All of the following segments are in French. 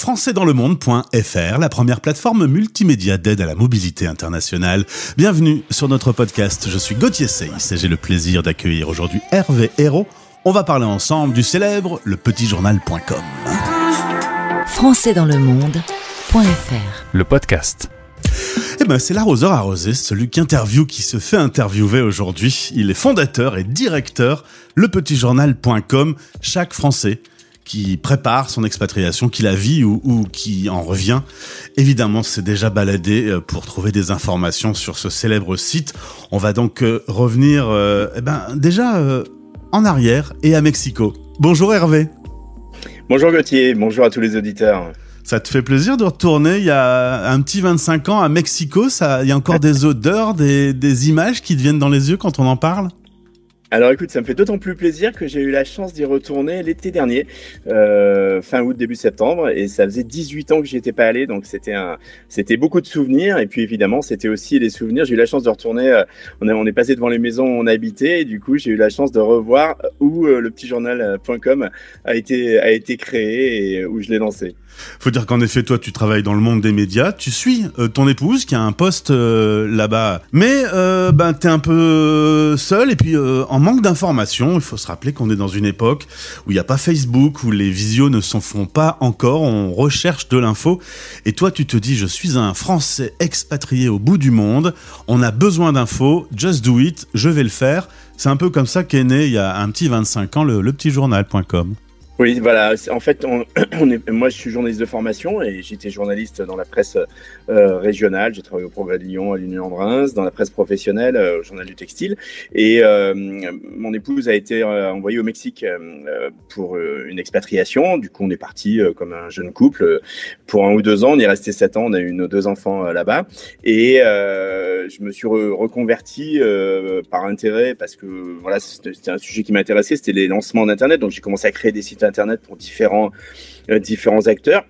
françaisdanslemonde.fr, la première plateforme multimédia d'aide à la mobilité internationale. Bienvenue sur notre podcast. Je suis Gauthier Seyss et j'ai le plaisir d'accueillir aujourd'hui Hervé Hérault. On va parler ensemble du célèbre lepetitjournal.com. françaisdanslemonde.fr, le podcast. C'est l'arroseur arrosé, celui qui interviewe, qui se fait interviewer aujourd'hui. Il est fondateur et directeur lepetitjournal.com. Chaque Français qui prépare son expatriation, qui la vit ou qui en revient, évidemment, s'est déjà baladé pour trouver des informations sur ce célèbre site. On va donc revenir en arrière et à Mexico. Bonjour Hervé. Bonjour Gauthier, bonjour à tous les auditeurs. Ça te fait plaisir de retourner il y a un petit 25 ans à Mexico? Il y a encore des odeurs, des images qui te viennent dans les yeux quand on en parle? Alors écoute, ça me fait d'autant plus plaisir que j'ai eu la chance d'y retourner l'été dernier, fin août, début septembre, et ça faisait 18 ans que j'y étais pas allé, donc c'était beaucoup de souvenirs, et puis évidemment c'était aussi des souvenirs. J'ai eu la chance de retourner, on est passé devant les maisons où on habitait, et du coup j'ai eu la chance de revoir où lepetitjournal.com a été créé et où je l'ai lancé. Faut dire qu'en effet, toi, tu travailles dans le monde des médias. Tu suis ton épouse qui a un poste là-bas. Mais t'es un peu seul et puis en manque d'informations. Il faut se rappeler qu'on est dans une époque où il n'y a pas Facebook, où les visios ne s'en font pas encore. On recherche de l'info. Et toi, tu te dis, je suis un Français expatrié au bout du monde. On a besoin d'infos. Just do it. Je vais le faire. C'est un peu comme ça qu'est né, il y a un petit 25 ans, lepetitjournal.com. Oui, voilà. En fait, moi, je suis journaliste de formation et j'étais journaliste dans la presse régionale. J'ai travaillé au Progrès de Lyon, à l'Union de Reims, dans la presse professionnelle, au Journal du Textile. Et mon épouse a été envoyée au Mexique pour une expatriation. Du coup, on est parti comme un jeune couple pour 1 ou 2 ans. On y est resté 7 ans. On a eu nos 2 enfants là-bas. Et je me suis reconverti par intérêt parce que voilà, c'était un sujet qui m'intéressait. C'était les lancements d'Internet. Donc, j'ai commencé à créer des sites Internet pour différents acteurs.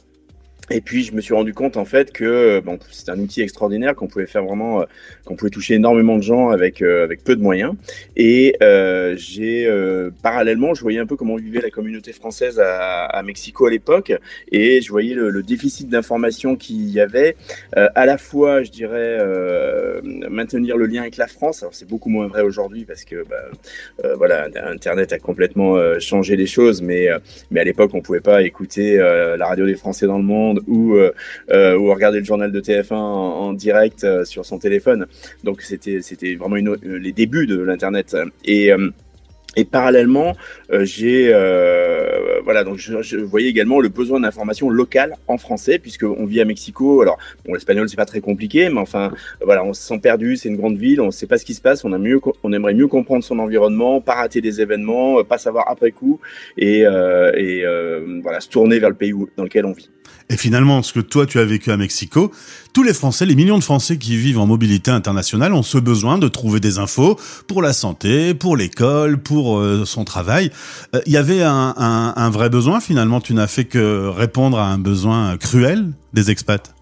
Et puis je me suis rendu compte en fait que c'est un outil extraordinaire qu'on pouvait faire vraiment, qu'on pouvait toucher énormément de gens avec peu de moyens. Et parallèlement, je voyais un peu comment vivait la communauté française à Mexico à l'époque, et je voyais le déficit d'information qu'il y avait. À la fois, je dirais, maintenir le lien avec la France. Alors c'est beaucoup moins vrai aujourd'hui parce que Internet a complètement changé les choses, mais à l'époque on pouvait pas écouter la radio des Français dans le monde ou regarder le journal de TF1 en direct sur son téléphone. Donc c'était vraiment les débuts de l'internet. Et parallèlement, donc je voyais également le besoin d'informations locales en français, puisqu'on vit à Mexico. Alors, l'espagnol, c'est pas très compliqué, mais enfin, on se sent perdu, c'est une grande ville, on ne sait pas ce qui se passe, on aimerait mieux comprendre son environnement, pas rater des événements, pas savoir après coup, et se tourner vers le pays dans lequel on vit. Et finalement, ce que toi, tu as vécu à Mexico, tous les Français, les millions de Français qui vivent en mobilité internationale ont ce besoin de trouver des infos pour la santé, pour l'école, pour son travail. Il y avait un vrai besoin, finalement. Tu n'as fait que répondre à un besoin cruel des expats.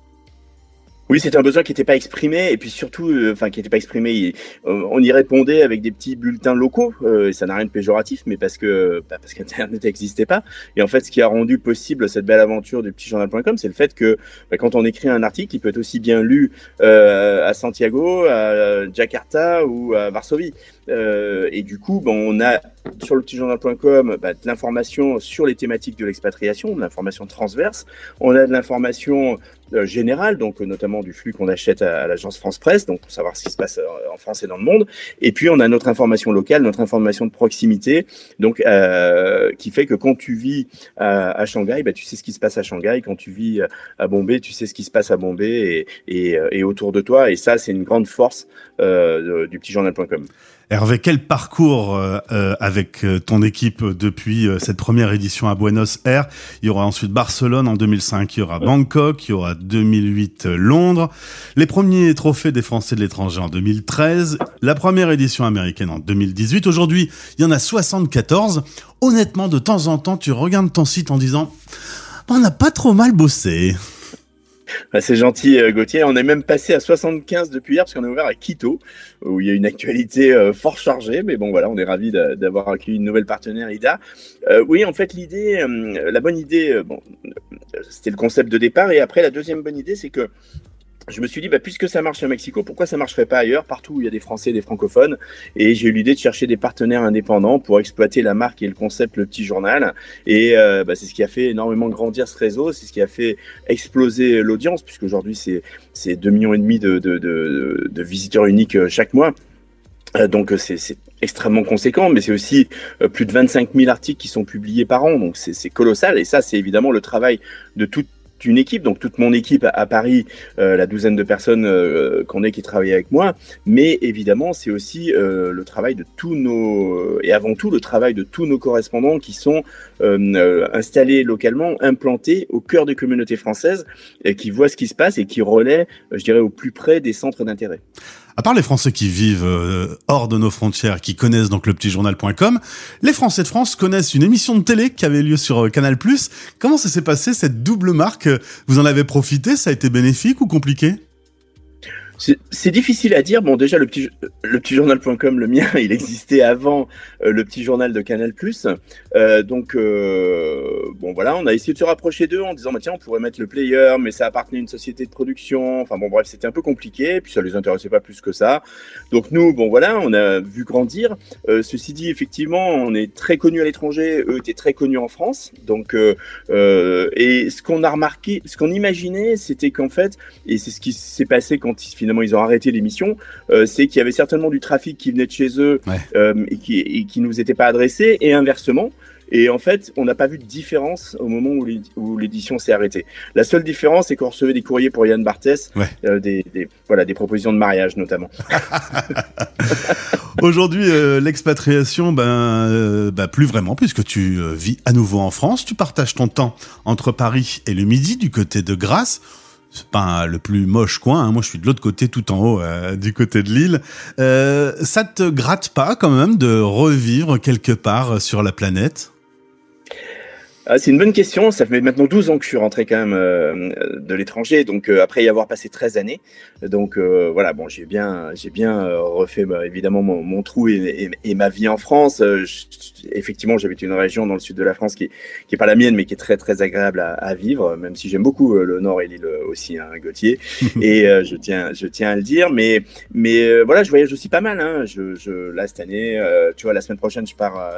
Oui, c'était un besoin qui n'était pas exprimé, et puis surtout, qui n'était pas exprimé. On y répondait avec des petits bulletins locaux, et ça n'a rien de péjoratif, mais parce qu'Internet n'existait pas. Et en fait, ce qui a rendu possible cette belle aventure du petitjournal.com, c'est le fait que quand on écrit un article, il peut être aussi bien lu à Santiago, à Jakarta ou à Varsovie. Et du coup, on a sur le petitjournal.com de l'information sur les thématiques de l'expatriation, de l'information transverse. On a de l'information générale, donc notamment du flux qu'on achète à l'agence France Presse, donc pour savoir ce qui se passe en France et dans le monde. Et puis on a notre information locale, notre information de proximité, donc qui fait que quand tu vis à Shanghai, tu sais ce qui se passe à Shanghai. Quand tu vis à Bombay, tu sais ce qui se passe à Bombay et autour de toi. Et ça, c'est une grande force du petitjournal.com. Hervé, quel parcours avec ton équipe depuis cette première édition à Buenos Aires. Il y aura ensuite Barcelone en 2005, il y aura Bangkok, il y aura 2008 Londres, les premiers trophées des Français de l'étranger en 2013, la première édition américaine en 2018. Aujourd'hui, il y en a 74. Honnêtement, de temps en temps, tu regardes ton site en disant « On n'a pas trop mal bossé ». Bah, c'est gentil, Gauthier. On est même passé à 75 depuis hier parce qu'on est ouvert à Quito, où il y a une actualité fort chargée. Mais bon, voilà, on est ravis d'avoir accueilli une nouvelle partenaire, Ida. Oui, en fait, l'idée, la bonne idée, c'était le concept de départ. Et après, la deuxième bonne idée, c'est que je me suis dit, puisque ça marche à Mexico, pourquoi ça marcherait pas ailleurs, partout où il y a des Français, des francophones. Et j'ai eu l'idée de chercher des partenaires indépendants pour exploiter la marque et le concept Le Petit Journal. Et c'est ce qui a fait énormément grandir ce réseau, c'est ce qui a fait exploser l'audience, puisqu'aujourd'hui c'est 2,5 millions de visiteurs uniques chaque mois. Donc c'est extrêmement conséquent, mais c'est aussi plus de 25 000 articles qui sont publiés par an, donc c'est colossal. Et ça, c'est évidemment le travail de toute une équipe, donc toute mon équipe à Paris, la douzaine de personnes qu'on est qui travaillent avec moi, mais évidemment c'est aussi le travail de tous nos, et avant tout le travail de tous nos correspondants qui sont installés localement, implantés au cœur des communautés françaises, et qui voient ce qui se passe et qui relaient, je dirais, au plus près des centres d'intérêt. À part les Français qui vivent hors de nos frontières, qui connaissent donc lepetitjournal.com, les Français de France connaissent une émission de télé qui avait lieu sur Canal+. Comment ça s'est passé, cette double marque? Vous en avez profité? Ça a été bénéfique ou compliqué? C'est difficile à dire. Bon, déjà, le petitjournal.com, le mien, il existait avant le petit journal de Canal+. Bon, voilà, on a essayé de se rapprocher d'eux en disant, tiens, on pourrait mettre le player, mais ça appartenait à une société de production. Enfin bon, bref, c'était un peu compliqué, puis ça les intéressait pas plus que ça. Donc nous, bon, voilà, on a vu grandir. Ceci dit, effectivement, on est très connus à l'étranger. Eux étaient très connus en France. Donc, et ce qu'on a remarqué, ce qu'on imaginait, c'était qu'en fait, et c'est ce qui s'est passé quand finalement ils ont arrêté l'émission, c'est qu'il y avait certainement du trafic qui venait de chez eux, et qui nous était pas adressé, et inversement. Et en fait, on n'a pas vu de différence au moment où l'édition s'est arrêtée. La seule différence, c'est qu'on recevait des courriers pour Yann Barthès, des propositions de mariage notamment. Aujourd'hui, l'expatriation, plus vraiment, puisque tu vis à nouveau en France. Tu partages ton temps entre Paris et le Midi, du côté de Grasse. C'est pas le plus moche coin, hein. Moi je suis de l'autre côté, tout en haut, du côté de l'île. Ça te gratte pas quand même de revivre quelque part sur la planète? C'est une bonne question. Ça fait maintenant 12 ans que je suis rentré quand même de l'étranger, donc après y avoir passé 13 années. Donc voilà, bon, j'ai bien refait évidemment mon trou et ma vie en France. Effectivement, j'habite une région dans le sud de la France qui est pas la mienne, mais qui est très très agréable à vivre, même si j'aime beaucoup le Nord et l'île aussi, hein, Gauthier. Et je tiens à le dire, mais voilà, je voyage aussi pas mal, hein. Là cette année, tu vois, la semaine prochaine,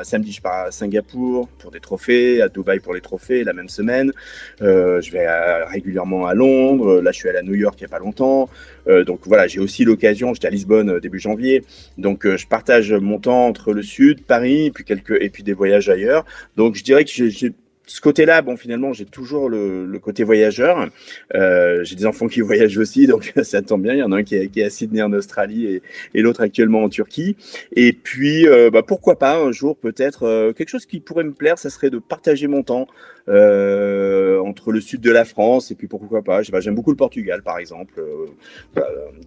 samedi, je pars à Singapour pour des trophées, à Dubaï pour les trophées la même semaine. Je vais régulièrement à Londres. Là, je suis allé à New York il y a pas longtemps. Donc voilà, j'ai aussi l'occasion. J'étais à Lisbonne début janvier. Donc je partage mon temps entre le sud, Paris, et puis des voyages ailleurs. Donc je dirais que j'ai ce côté-là, bon, finalement, j'ai toujours le côté voyageur. J'ai des enfants qui voyagent aussi, donc ça tombe bien. Il y en a un qui est à Sydney en Australie et l'autre actuellement en Turquie. Et puis, pourquoi pas un jour peut-être quelque chose qui pourrait me plaire, ça serait de partager mon temps entre le sud de la France et puis pourquoi pas. J'aime beaucoup le Portugal, par exemple.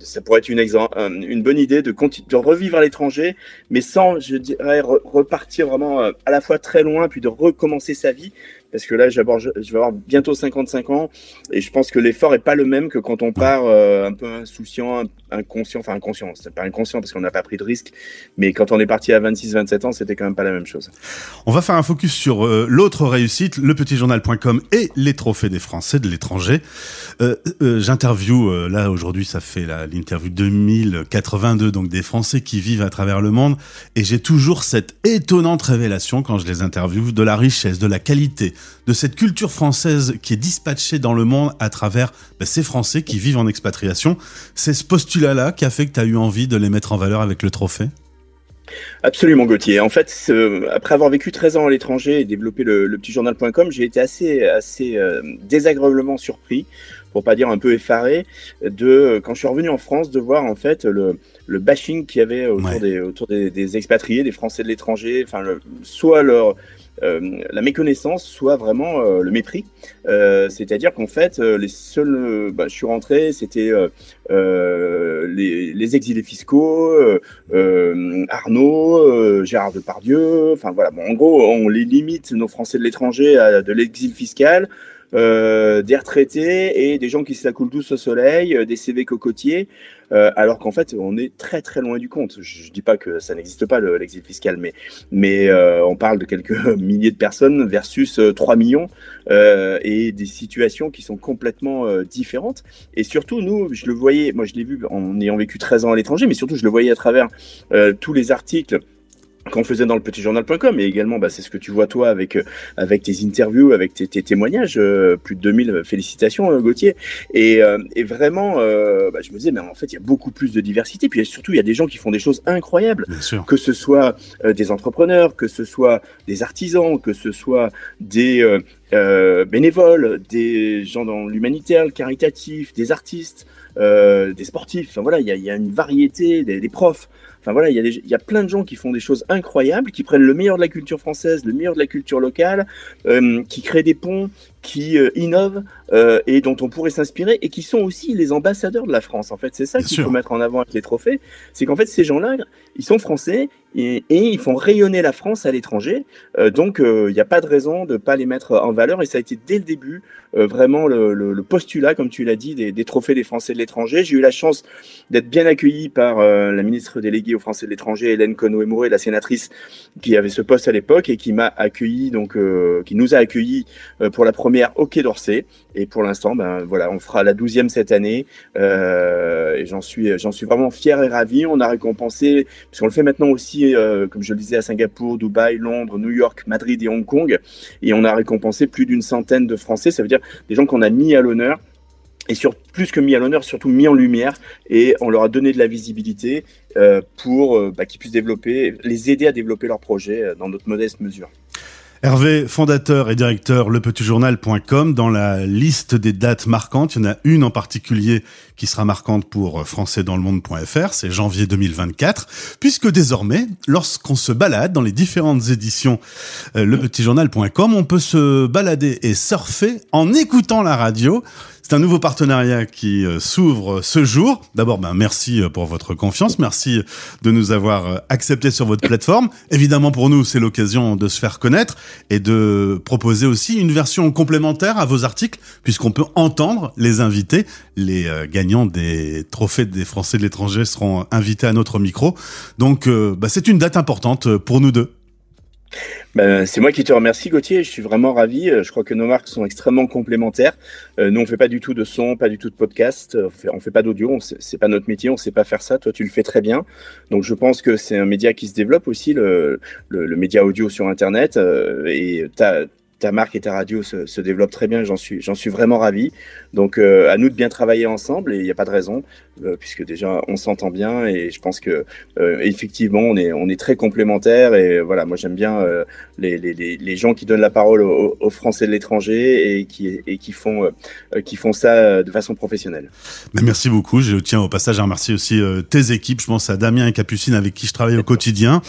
Ça pourrait être une bonne idée de revivre à l'étranger, mais sans, je dirais, repartir vraiment à la fois très loin, puis de recommencer sa vie. Parce que là, je vais avoir bientôt 55 ans et je pense que l'effort est pas le même que quand on part un peu insouciant, inconscient. C'est pas inconscient parce qu'on n'a pas pris de risque, mais quand on est parti à 26-27 ans, c'était quand même pas la même chose. On va faire un focus sur l'autre réussite, lepetitjournal.com et les trophées des Français de l'étranger. J'interviewe, là aujourd'hui, ça fait l'interview 2082, donc des Français qui vivent à travers le monde, et j'ai toujours cette étonnante révélation quand je les interviewe de la richesse, de la qualité, de cette culture française qui est dispatchée dans le monde à travers ces Français qui vivent en expatriation. C'est ce postulat-là qui a fait que tu as eu envie de les mettre en valeur avec le trophée? Absolument, Gauthier. En fait, après avoir vécu 13 ans à l'étranger et développé le petitjournal.com, j'ai été assez désagréablement surpris, pour pas dire un peu effaré, quand je suis revenu en France, de voir en fait le bashing qu'il y avait autour des expatriés, des Français de l'étranger, enfin soit la méconnaissance, soit vraiment le mépris. C'est-à-dire qu'en fait, les seuls, je suis rentré, c'était les exilés fiscaux, Arnaud, Gérard Depardieu, enfin voilà. Bon, en gros, on les limite, nos Français de l'étranger, à de l'exil fiscal. des retraités et des gens qui se la coulent tous au soleil, des CV cocotiers, alors qu'en fait, on est très très loin du compte. Je dis pas que ça n'existe pas, l'exil fiscal, mais on parle de quelques milliers de personnes versus 3 millions et des situations qui sont complètement différentes. Et surtout, nous, je le voyais, moi je l'ai vu en ayant vécu 13 ans à l'étranger, mais surtout je le voyais à travers tous les articles qu'on faisait dans le petitjournal.com, et également c'est ce que tu vois toi avec tes interviews, avec tes témoignages, plus de 2000 félicitations Gauthier, et vraiment je me disais mais en fait il y a beaucoup plus de diversité, puis surtout il y a des gens qui font des choses incroyables, que ce soit des entrepreneurs, que ce soit des artisans, que ce soit des bénévoles, des gens dans l'humanitaire, le caritatif, des artistes, des sportifs, enfin voilà, il y a une variété, des profs. Enfin voilà, il y a plein de gens qui font des choses incroyables, qui prennent le meilleur de la culture française, le meilleur de la culture locale, qui créent des ponts, qui innovent et dont on pourrait s'inspirer, et qui sont aussi les ambassadeurs de la France. En fait, c'est ça qu'il faut mettre en avant avec les trophées, c'est qu'en fait ces gens-là, ils sont français et ils font rayonner la France à l'étranger. Donc il n'y a pas de raison de ne pas les mettre en valeur, et ça a été dès le début vraiment le postulat, comme tu l'as dit, des trophées des Français de l'étranger. J'ai eu la chance d'être bien accueilli par la ministre déléguée aux Français de l'étranger, Hélène Conway-Mouret, la sénatrice qui avait ce poste à l'époque et qui m'a accueilli, qui nous a accueillis pour la première au Quai d'Orsay. Et pour l'instant, voilà, on fera la 12e cette année, et j'en suis vraiment fier et ravi. On a récompensé, parce qu'on le fait maintenant aussi, comme je le disais, à Singapour, Dubaï, Londres, New York, Madrid et Hong Kong, et on a récompensé plus d'une centaine de Français. Ça veut dire des gens qu'on a mis à l'honneur. Et plus que mis à l'honneur, surtout mis en lumière, et on leur a donné de la visibilité pour qu'ils puissent les aider à développer leurs projets dans notre modeste mesure. Hervé, fondateur et directeur lepetitjournal.com, dans la liste des dates marquantes, il y en a une en particulier qui sera marquante pour françaisdanslemonde.fr, c'est janvier 2024, puisque désormais, lorsqu'on se balade dans les différentes éditions lepetitjournal.com, on peut se balader et surfer en écoutant la radio. C'est un nouveau partenariat qui s'ouvre ce jour. D'abord, merci pour votre confiance. Merci de nous avoir acceptés sur votre plateforme. Évidemment, pour nous, c'est l'occasion de se faire connaître et de proposer aussi une version complémentaire à vos articles, puisqu'on peut entendre les invités. Les gagnants des trophées des Français de l'étranger seront invités à notre micro. Donc, c'est une date importante pour nous deux. C'est moi qui te remercie Gauthier, je suis vraiment ravi. Je crois que nos marques sont extrêmement complémentaires. Nous on fait pas du tout de son, pas du tout de podcast, on fait pas d'audio, c'est pas notre métier, on sait pas faire ça. Toi tu le fais très bien, donc je pense que c'est un média qui se développe aussi, le média audio sur internet, et ta marque et ta radio se développent très bien, j'en suis vraiment ravi. Donc à nous de bien travailler ensemble, et il n'y a pas de raison, puisque déjà on s'entend bien, et je pense que effectivement on est très complémentaires. Et voilà, moi j'aime bien les gens qui donnent la parole aux Français de l'étranger et qui font ça de façon professionnelle. Mais merci beaucoup. Je tiens au passage à remercier aussi tes équipes. Je pense à Damien et Capucine avec qui je travaille au quotidien.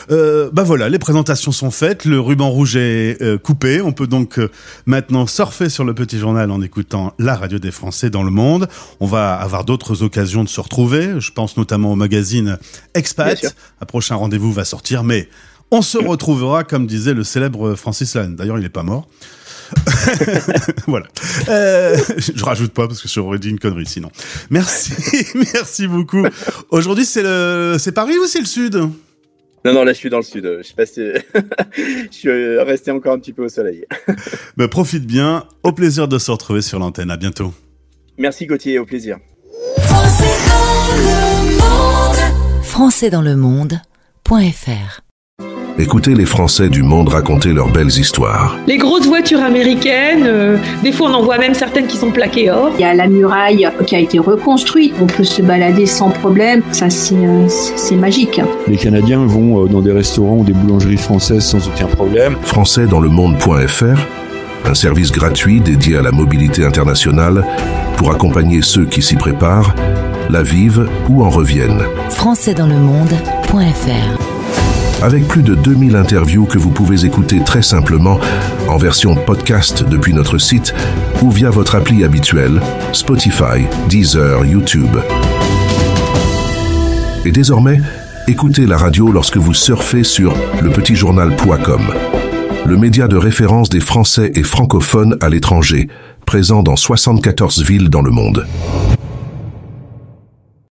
Voilà, les présentations sont faites, le ruban rouge est coupé. On peut donc maintenant surfer sur le Petit Journal en écoutant la radio des Français dans le monde. On va avoir d'autres occasions de se retrouver. Je pense notamment au magazine Expat. Un prochain rendez-vous va sortir, mais on se retrouvera, comme disait le célèbre Francis Lalanne. D'ailleurs, il n'est pas mort. Voilà. Je rajoute pas parce que j'aurais dit une connerie sinon. Merci beaucoup. Aujourd'hui, c'est Paris ou c'est le Sud ? Non, là, je suis dans le sud. Je sais pas si... je suis resté encore un petit peu au soleil. Profite bien. Au plaisir de se retrouver sur l'antenne. À bientôt. Merci Gauthier, au plaisir. Françaisdanslemonde.fr. Écoutez les Français du monde raconter leurs belles histoires. Les grosses voitures américaines, des fois on en voit même certaines qui sont plaquées or. Il y a la muraille qui a été reconstruite, on peut se balader sans problème, ça c'est magique. Les Canadiens vont dans des restaurants ou des boulangeries françaises sans aucun problème. Françaisdanslemonde.fr, un service gratuit dédié à la mobilité internationale pour accompagner ceux qui s'y préparent, la vivent ou en reviennent. Françaisdanslemonde.fr. Avec plus de 2000 interviews que vous pouvez écouter très simplement en version podcast depuis notre site ou via votre appli habituelle, Spotify, Deezer, YouTube. Et désormais, écoutez la radio lorsque vous surfez sur lepetitjournal.com. le média de référence des Français et francophones à l'étranger, présent dans 74 villes dans le monde.